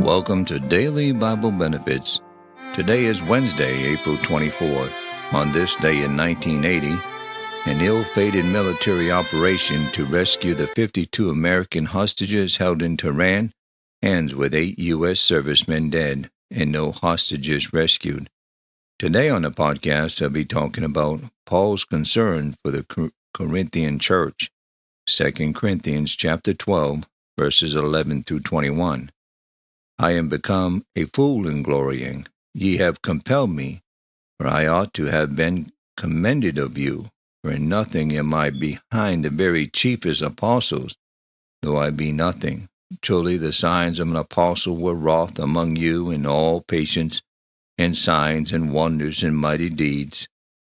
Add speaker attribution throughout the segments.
Speaker 1: Welcome to Daily Bible Benefits. Today is Wednesday, April 24th. On this day in 1980, an ill-fated military operation to rescue the 52 American hostages held in Tehran ends with 8 U.S. servicemen dead and no hostages rescued. Today on the podcast, I'll be talking about Paul's concern for the Corinthian church, 2 Corinthians chapter 12, verses 11 through 21. I am become a fool in glorying. Ye have compelled me, for I ought to have been commended of you. For in nothing am I behind the very chiefest apostles, though I be nothing. Truly the signs of an apostle were wrought among you in all patience, and signs and wonders and mighty deeds.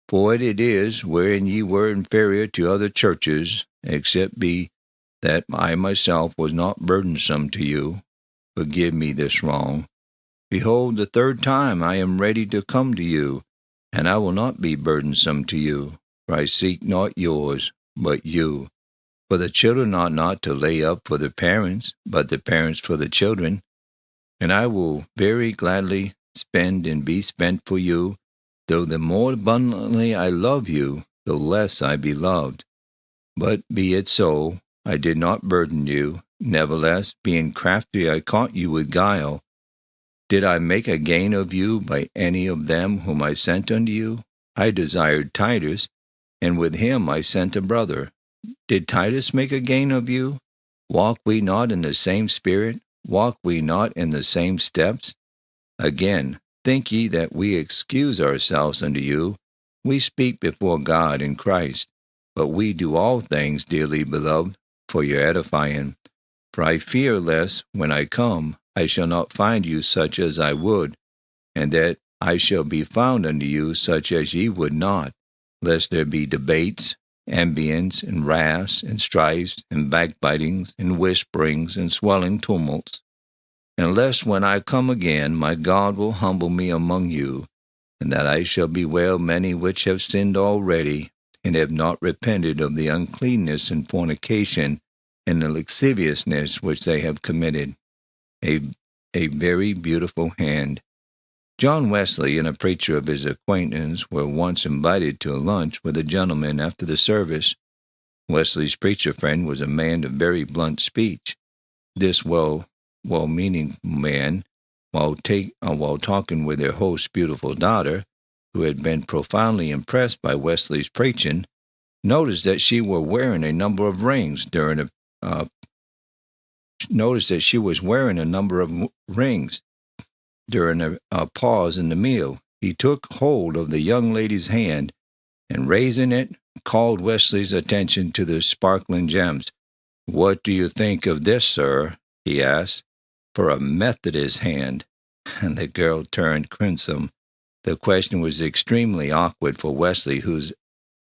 Speaker 1: For it is wherein ye were inferior to other churches, except be that I myself was not burdensome to you. Forgive me this wrong. Behold, the third time I am ready to come to you, and I will not be burdensome to you. For I seek not yours, but you. For the children ought not to lay up for the parents, but the parents for the children. And I will very gladly spend and be spent for you, though the more abundantly I love you, the less I be loved. But be it so, I did not burden you. Nevertheless, being crafty, I caught you with guile. Did I make a gain of you by any of them whom I sent unto you? I desired Titus, and with him I sent a brother. Did Titus make a gain of you? Walk we not in the same spirit? Walk we not in the same steps? Again, think ye that we excuse ourselves unto you? We speak before God in Christ, but we do all things, dearly beloved, for your edifying. For I fear lest, when I come, I shall not find you such as I would, and that I shall be found unto you such as ye would not, lest there be debates, envyings, and wraths, and strifes, and backbitings, and whisperings, and swelling tumults. And lest when I come again, my God will humble me among you, and that I shall bewail many which have sinned already, and have not repented of the uncleanness and fornication, and the lasciviousness which they have committed. A very beautiful hand. John Wesley and a preacher of his acquaintance were once invited to a lunch with a gentleman after the service. Wesley's preacher friend was a man of very blunt speech. This well-meaning man, while talking with their host's beautiful daughter, who had been profoundly impressed by Wesley's preaching, noticed that she was wearing a number of rings during a pause in the meal. He took hold of the young lady's hand and, raising it, called Wesley's attention to the sparkling gems. "What do you think of this, sir?" he asked. "For a Methodist hand." And the girl turned crimson. The question was extremely awkward for Wesley, whose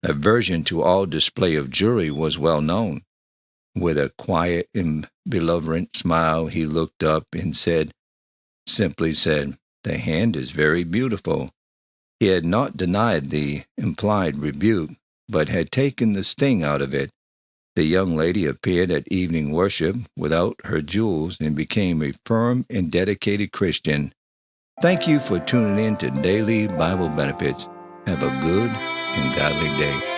Speaker 1: aversion to all display of jewelry was well known. With a quiet and benevolent smile, he looked up and simply said, "The hand is very beautiful." He had not denied the implied rebuke, but had taken the sting out of it. The young lady appeared at evening worship without her jewels and became a firm and dedicated Christian. Thank you for tuning in to Daily Bible Benefits. Have a good and godly day.